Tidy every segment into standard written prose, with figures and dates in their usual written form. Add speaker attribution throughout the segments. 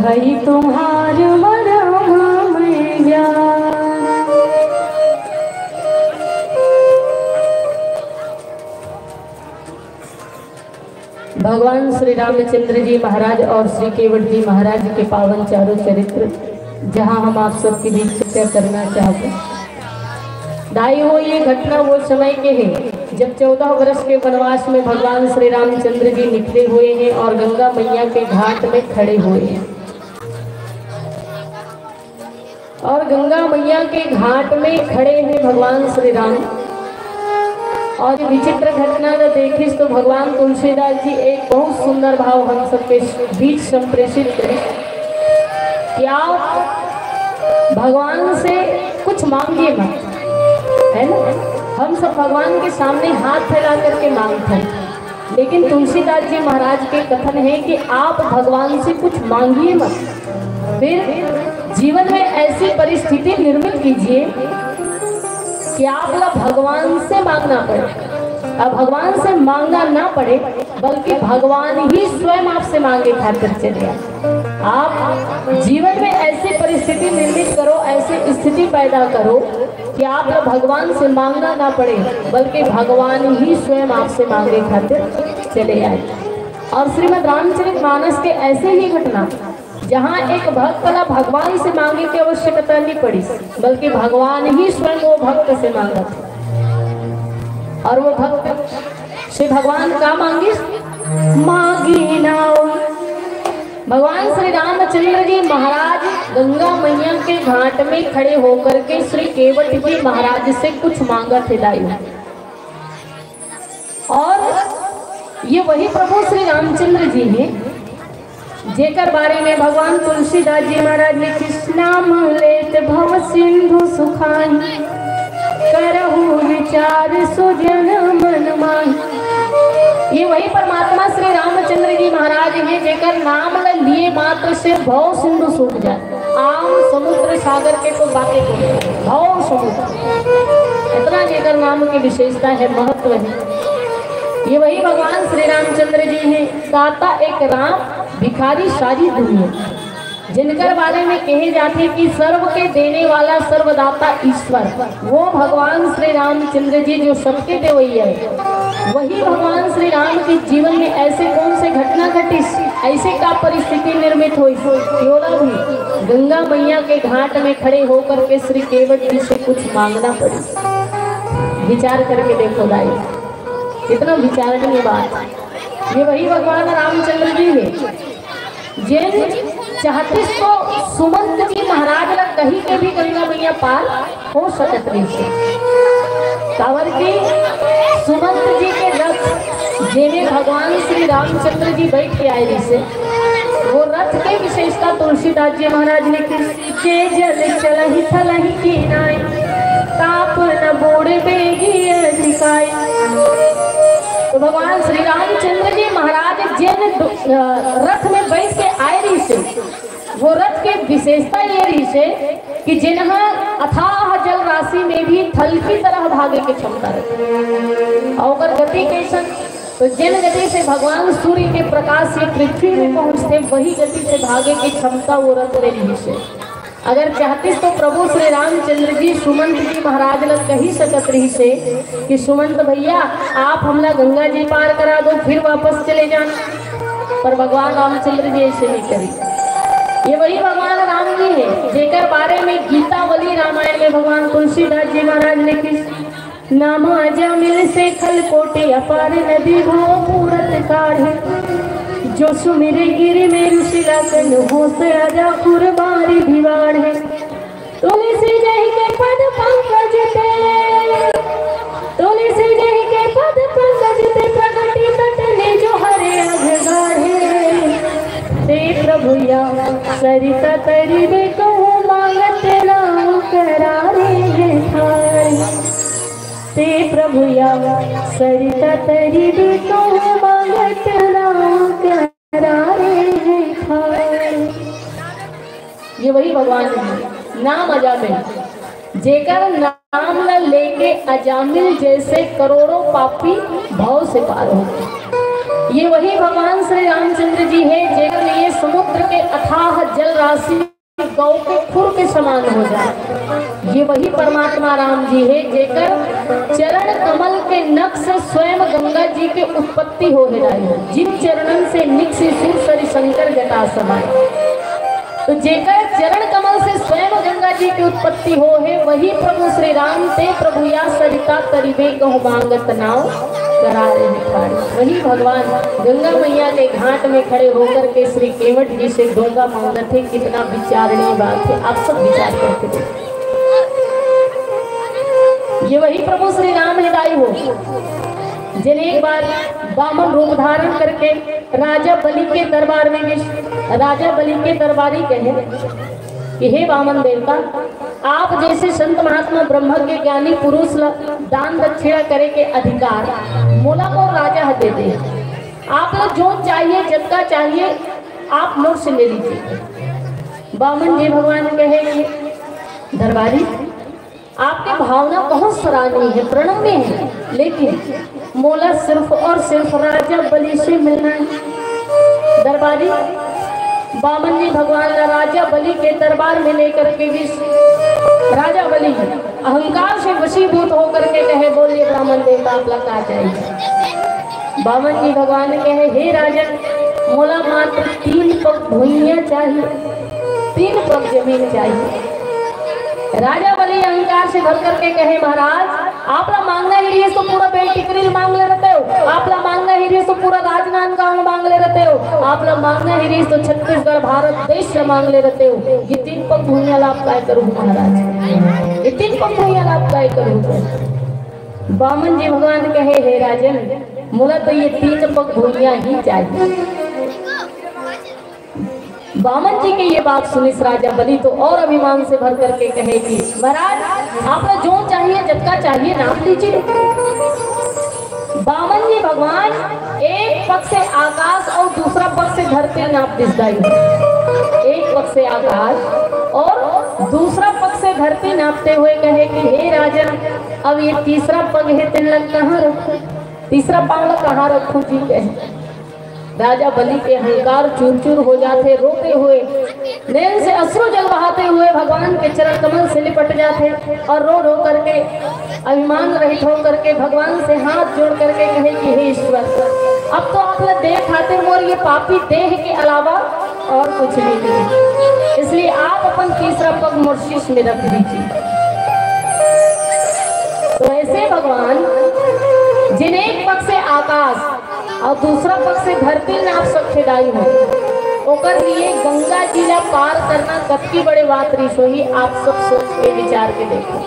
Speaker 1: कही तुम्हार मरम मैया। भगवान श्री रामचंद्र जी महाराज और श्री केवट जी महाराज के पावन चारों चरित्र जहां हम आप सबके बीच चर्चा करना चाहते हैं। दाई हो ये घटना वो समय के है जब 14 वर्ष के वनवास में भगवान श्री रामचंद्र जी निकले हुए हैं और गंगा मैया के घाट में खड़े हुए हैं। और गंगा मैया के घाट में खड़े हैं भगवान श्री राम। और विचित्र घटना जो देखी तो भगवान तुलसीदास जी एक बहुत सुंदर भाव हम सबके बीच संप्रेषित करें कि आप भगवान से कुछ मांगिए मत, है ना। हम सब भगवान के सामने हाथ फैला करके मांगते हैं, लेकिन तुलसीदास जी महाराज के कथन है कि आप भगवान से कुछ मांगिए मत, फिर जीवन में ऐसी परिस्थिति निर्मित कीजिए कि आप भगवान से मांगना पड़े। अब भगवान से मांगना ना पड़े बल्कि भगवान ही स्वयं आपसे मांगे खातिर चले आए। आप जीवन में ऐसी परिस्थिति निर्मित करो, ऐसी स्थिति पैदा करो कि आप भगवान से मांगना ना पड़े बल्कि भगवान ही स्वयं आपसे मांगे खातिर चले आए। और श्रीमद् रामचरितमानस के ऐसे ही घटना जहाँ एक भक्त भगवान से मांगने की आवश्यकता नहीं पड़ी बल्कि भगवान ही स्वयं वो भक्त से मांगा था। और वो भक्त से भगवान का मांगी मांगी नाओ। भगवान श्री रामचंद्र जी महाराज गंगा मैया के घाट में खड़े होकर के श्री केवट जी महाराज से कुछ मांगा थे दाई। और ये वही प्रभु श्री रामचंद्र जी हैं जेकर बारे में भगवान तुलसीदास जी महाराज ने कृष्णाम लेत भव सिंधु सुखाई करहु विचार सुजन मन माही। ये वही परमात्मा श्री रामचंद्र जी महाराज हैं जेकर नाम लिए मात्र से भव सिंधु सूख जाए। आम समुद्र सागर के तो बातें को भव समुद्र इतना जेकर नाम की विशेषता है, महत्व है। ये वही भगवान श्री रामचंद्र जी हैं दाता एक राम भिखारी सारी दुनिया, जिनकर बारे में कहे जाते कि सर्व के देने वाला सर्वदाता ईश्वर वो भगवान श्री रामचंद्र जी जो सबके देवैया है। वही भगवान श्री राम के जीवन में ऐसे कौन से घटना घटी, ऐसे का परिस्थिति निर्मित हुई क्यों भी गंगा मैया के घाट में खड़े होकर के श्री केवट जी से कुछ मांगना पड़ी। विचार करके देखो दाई, कितना विचारणीय बात। ये वही भगवान रामचंद्र जी है जिन 34 सुमंत जी कहीं के भी गंगा मैया पार हो सकत रही से। कावर की सुमंत जी के रथ जिन्हें भगवान श्री रामचंद्र जी बैठ के आए से, वो रथ के विशेषता तुलसीदास जी महाराज ने के जल चलहि थलहि कीनाय ताप न बोड़े बेगी अधिकाय। तो भगवान श्री रामचंद्र जी महाराज जिन रथ में बैठ के आए रही से, वो रथ की विशेषता ये रही से कि जिन्हा अथाह जल राशि में भी थल की तरह भागे की क्षमता रखी। और गति कैसन, तो जिन गति से भगवान सूर्य के प्रकाश से पृथ्वी में पहुंचते वही गति से भागे की क्षमता वो रथ ले रही से। अगर चाहती तो प्रभु श्री रामचंद्र जी सुमंत जी महाराज लग कही सकत रही से कि सुमंत भैया आप हमला गंगा जी पार करा दो फिर वापस चले जाना, पर भगवान रामचंद्र जी ऐसे नहीं करी। ये वही भगवान राम जी है जेकर बारे में गीतावली रामायण में भगवान तुलसीदास जी महाराज ने किस नामा जमिल से खल कोटे अपार नदी भाव पूरत काढ़े जो सुमिरे गिर में ऋषिला कन होश राजा कुरबारी भिवाड़ है। तुलसी जही के पद पंकज ते, तुलसी जही के पद पंकज ते प्रगति तटने जो हरे अघगाढ़ है। ते प्रभु या सरिता तरिवे को मांगत राम करारे है थारे। ते प्रभु या सरिता तरिवे को मांगत राम करारे है थारे। ये वही भगवान है नाम अजामिल जेकर नाम न लेके अजामिल जैसे करोड़ों पापी भाव से पार हो। ये वही भगवान श्री रामचंद्र जी है जेकर लिए समुद्र के अथाह जल राशि गौ के खुर के समान हो जाए। ये वही परमात्मा राम जी है जेकर चरण कमल के नख से स्वयं गंगा जी के उत्पत्ति हो है। जिन चरणन से निक्षि सुर सरि शंकर जटा समाए। तो जेकर चरण कमल से स्वयं गंगा जी की उत्पत्ति हो है वही प्रभु श्री राम ते प्रभु या सरिता तरिवे कहु मांगत नाव करारे भिखारी। वही भगवान गंगा मैया के घाट में खड़े होकर के श्री केवट जी से डोंगा मांगते थे। कितना विचारणीय बात है, आप सब विचार करते थे। ये वही प्रभु श्री राम हिदाई हो जिन्हें एक बार वामन रूप धारण करके राजा बलि के दरबार में गए। राजा बलि के दरबारी कहे कि हे वामन देवता, आप जैसे संत महात्मा ब्रह्म के ज्ञानी पुरुष दान दक्षिणा करे के अधिकार मोला को राजा दे दे। आप लोग जो चाहिए जितना चाहिए आप लोग से ले लीजिए। वामन जी भगवान कहे कि दरबारी आपकी भावना बहुत सराहनीय है, प्रणम्य है, लेकिन मोला सिर्फ और सिर्फ राजा बलि से मिलना है। दरबारी वामन जी भगवान राजा बलि के दरबार में लेकर के राजा बलि अहंकार से वशीभूत होकर के कहे बोलिए ब्राह्मण देवता आप लगा जाइए। वामन जी भगवान कहे हे राजन मोला मात्र 3 पग भूमिया चाहिए, 3 पग जमीन चाहिए। राजा बलि अहंकार से भर करके कहे महाराज आप ला मांगना ही रही तो पूरा बेटिकरी मांग ले रहते हो, आप ला मांगना ही रही तो पूरा राजनांदगांव मांग ले रहते हो, आप ला मांगना ही रही तो छत्तीसगढ़ भारत देश से मांग ले रहते हो। ये 3 पग भूमिया लाभ काय करूँ महाराज, ये 3 पग भूमिया लाभ काय करूँ। वामन जी भगवान कहे हे राजन मोला तो ये 3 पग भूमिया ही चाहिए। वामन जी की ये बात सुनी राजा बलि तो और अभिमान से भर करके कहे कि महाराज आप जो चाहिए जितना चाहिए नाप लीजिए। वामन जी भगवान एक पग से आकाश और दूसरा पग से धरती नाप दिखाई। एक पग से आकाश और दूसरा पग से धरती नापते हुए कहे कि हे राजन अब ये तीसरा पग है तिलक कहाँ रखूं, तीसरा पांव कहाँ रखूं जी। कहे राजा बलि के अहंकार चूर चूर हो जाते, रोते हुए नैन से अश्रु जल बहाते हुए भगवान के चरण कमल से लिपट जाते और रो रो करके अभिमान रहित हो करके भगवान से हाथ जोड़ करके कहे कि हे ईश्वर अब तो आप लोग देह खाते मोर ये पापी देह के अलावा और कुछ नहीं है, इसलिए आप अपन तीसरा पग मोर शीश में रख दीजिए। तो ऐसे भगवान जिन्हें एक पग से आकाश और दूसरा पग से धरती नाप सकते दाई हो, ओकर लिए गंगा जी ला पार करना कतकी बड़े बात रही सोही। आप सब सोच के विचार के देखो,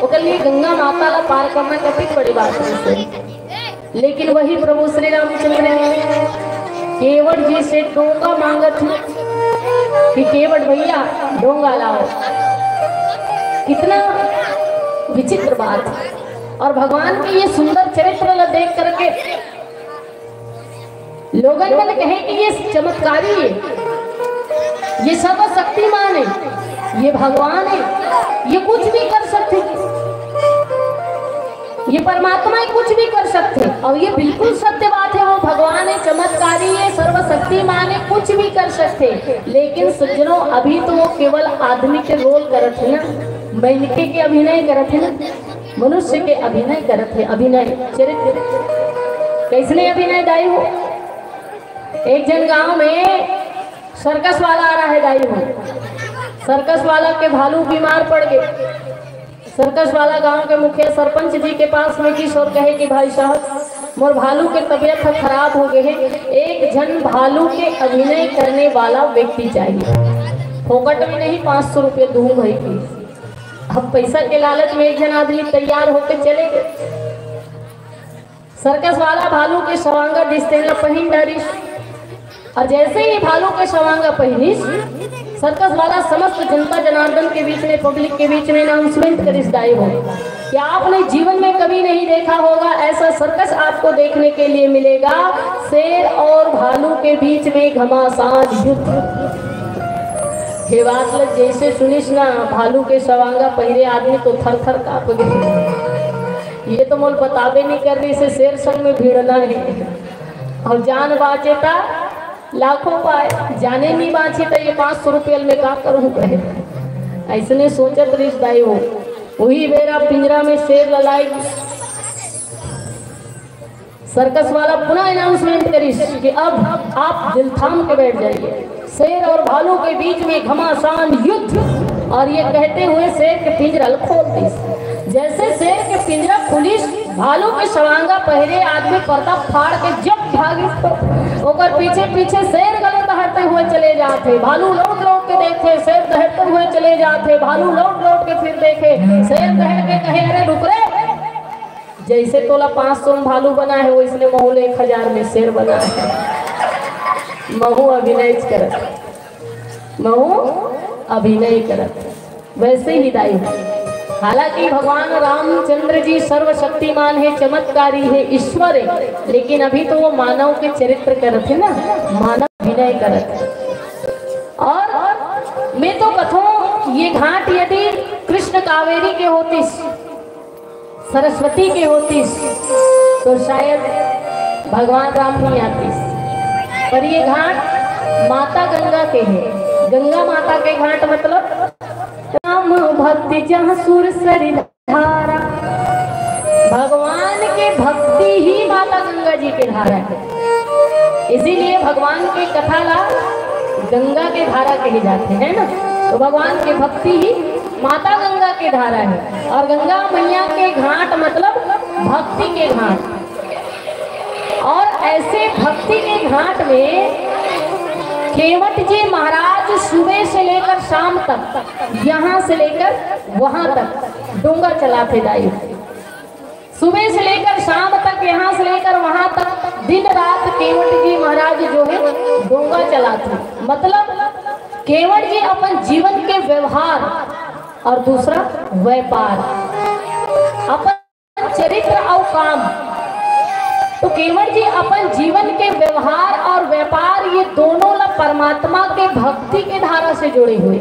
Speaker 1: ओकर लिए गंगा माता ला पार करना कतकी बड़ी बात रही सोही। लेकिन वही प्रभु श्री रामचंद्र ने केवट जी से डोंगा मांगत कि केवट भैया डोंगा लाओ। कितना विचित्र बात है। और भगवान के ये सुंदर चरित्र ला देख करके लोगन मन कहे कि ये चमत्कारी है, ये सर्वशक्तिमान है, ये भगवान है, ये कुछ भी कर सकते, ये परमात्मा ही कुछ भी कर सकते। और ये बिल्कुल सत्य बात है, वो भगवान है, चमत्कारी है, सर्वशक्तिमान है, कुछ भी कर सकते। लेकिन सज्जनों अभी तो वो केवल आदमी के रोल करत है ना, मैनके के अभिनय करत है ना, मनुष्य के अभिनय करत है। अभिनय चरित्र कैसने अभिनय दाई हो। एक जन गांव में सर्कस वाला आ रहा है दाई हो। सर्कस वाला के भालू बीमार पड़ गए। सर्कस वाला गांव के मुखिया सरपंच जी के पास में किस और कहे कि भाई साहब मोर भालू के तबीयत खराब हो गए है, एक जन भालू के अभिनय करने वाला व्यक्ति चाहिए। फोकट में नहीं, 500 रुपये दूँ भाई प्लीज। अब पैसा के लालच में एक जन आदमी तैयार होकर चले गए। सर्कस वाला भालू के सवांगा डिस्टेला पहन डारिश, और जैसे ही भालू के सवांगा पहनिस, सर्कस वाला समस्त जनता जनार्दन के बीच में, पब्लिक के बीच में अनाउंसमेंट करिस दाई हो कि आपने जीवन में कभी नहीं देखा होगा ऐसा सर्कस आपको देखने के लिए मिलेगा। शेर और भालू के बीच में घमासान युद्ध। ये बात लग जैसे सुनिस ना भालू के सवांगा पहरे आदमी तो थर थर कांप गए। ये तो मोल बताबे नहीं कर रही से शेर संग में भिड़ना है। और जान बाचे था लाखों पाए, जाने नहीं बाचे तो ये 500 रुपये में का करूँ कहे। ऐसने सोचत रिश्ताई हो। वही बेरा पिंजरा में शेर ललाई। सर्कस वाला पुनः अनाउंसमेंट करिस कि अब आप दिल थाम के बैठ जाइए। शेर और भालू के बीच में घमासान युद्ध। और ये कहते हुए शेर के पिंजरा खोल दी। जैसे शेर के पिंजरा खुलिस, भालू के सवांगा पहरे आदमी पर्दा फाड़ के जब भागी ओकर पीछे पीछे शेर गले दहड़ते हुए चले जाते। भालू लौट लौट के देखे, शेर दहड़ते हुए चले जाते। भालू लौट लौट के फिर देखे, शेर दहड़ के कहे अरे रुक रे। जैसे तोला 500 में भालू बना है, वो इसने महूल 1000 में शेर बना है। महू अभिनय करत, महू अभिनय करत, वैसे ही दाई। हालांकि भगवान रामचंद्र जी सर्वशक्तिमान है, चमत्कारी है, ईश्वर है, लेकिन अभी तो वो मानव के चरित्र करत है ना, मानव अभिनय करत है। और मैं तो कथूं ये घाट यदि कृष्ण कावेरी के होतीस, सरस्वती के होतीस, तो शायद भगवान राम नहीं आतीस। पर ये घाट माता गंगा के है। गंगा माता के घाट मतलब राम भक्ति जहाँ सुर सरी धारा। भगवान के भक्ति ही माता गंगा जी के धारा है। इसीलिए भगवान के कथा ला गंगा के धारा कहे जाते हैं ना। तो भगवान के भक्ति ही माता गंगा के धारा है। और गंगा मैया के घाट मतलब भक्ति के घाट। और ऐसे भक्ति के घाट में केवट जी महाराज सुबह से लेकर शाम तक, यहाँ से लेकर वहां तक डोंगा चलाते दाई। सुबह से लेकर शाम तक, यहाँ से लेकर वहां तक दिन रात केवट जी महाराज जो है डोंगा चलाते। मतलब केवट जी अपन जीवन के व्यवहार और दूसरा व्यापार, अपन चरित्र और काम। तो केवट जी अपन जीवन के व्यवहार और व्यापार ये दोनों ला परमात्मा के भक्ति के धारा से जुड़े हुए।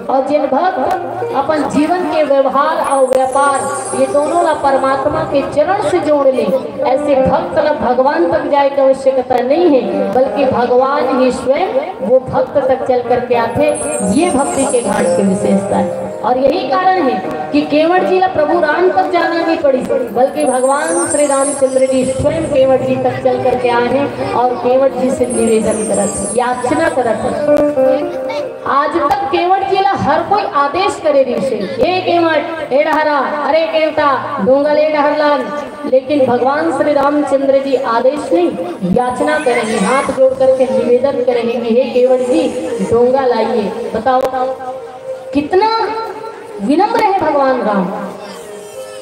Speaker 1: और जिन भक्त अपन जीवन के व्यवहार और व्यापार ये दोनों ला परमात्मा के चरण से जोड़ ले, ऐसे भक्त ला भगवान तक जाए की आवश्यकता नहीं है, बल्कि भगवान ही स्वयं वो भक्त तक चल करके आते। ये भक्ति के घाट की विशेषता है। और यही कारण है कि केवट जी ला प्रभु राम तक जाना नहीं पड़ी, बल्कि भगवान श्री रामचंद्र जी स्वयं केवट जी तक चल करके आए हैं और केवट जी से निवेदन करत, याचना करत। आज तक केवट जी ला हर कोई आदेश करे रही से, ए केवट ए डहरा, अरे केवटा डोंगा ले डहरलान, लेकिन भगवान श्री रामचंद्र जी आदेश नहीं, याचना करेंगे, हाथ जोड़ करके निवेदन करेंगे, हे केवट जी डोंगा लाइए। बताओ कितना विनम्र है भगवान राम।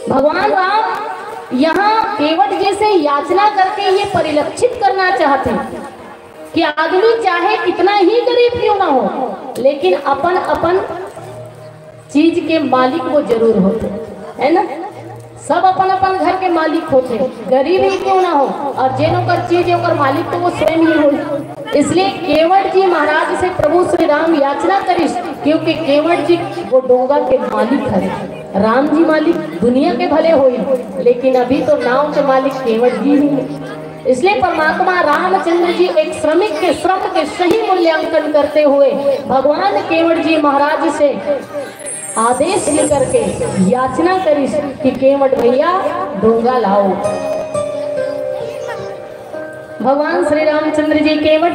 Speaker 1: भगवान राम यहाँ केवट जी से याचना करके ये परिलक्षित करना चाहते हैं कि आदमी चाहे कितना ही गरीब क्यों ना हो, लेकिन अपन अपन चीज के मालिक वो जरूर होते है ना। सब अपन अपन घर के मालिक होते, गरीब ही क्यों ना हो, और जेनो कर चीज ओकर मालिक तो वो स्वयं ही हो। इसलिए केवट जी महाराज से प्रभु श्री राम याचना करिस, क्योंकि केवट जी वो डोंगा के मालिक है। राम जी मालिक दुनिया के भले हो, लेकिन अभी तो नाव के मालिक केवट जी ही है। इसलिए परमात्मा रामचंद्र जी एक श्रमिक के श्रम के सही मूल्यांकन करते हुए भगवान केवट जी महाराज से आदेश लेकर के याचना करी कि केवट भैया डोंगा लाओ। भगवान श्री रामचंद्र जी केवट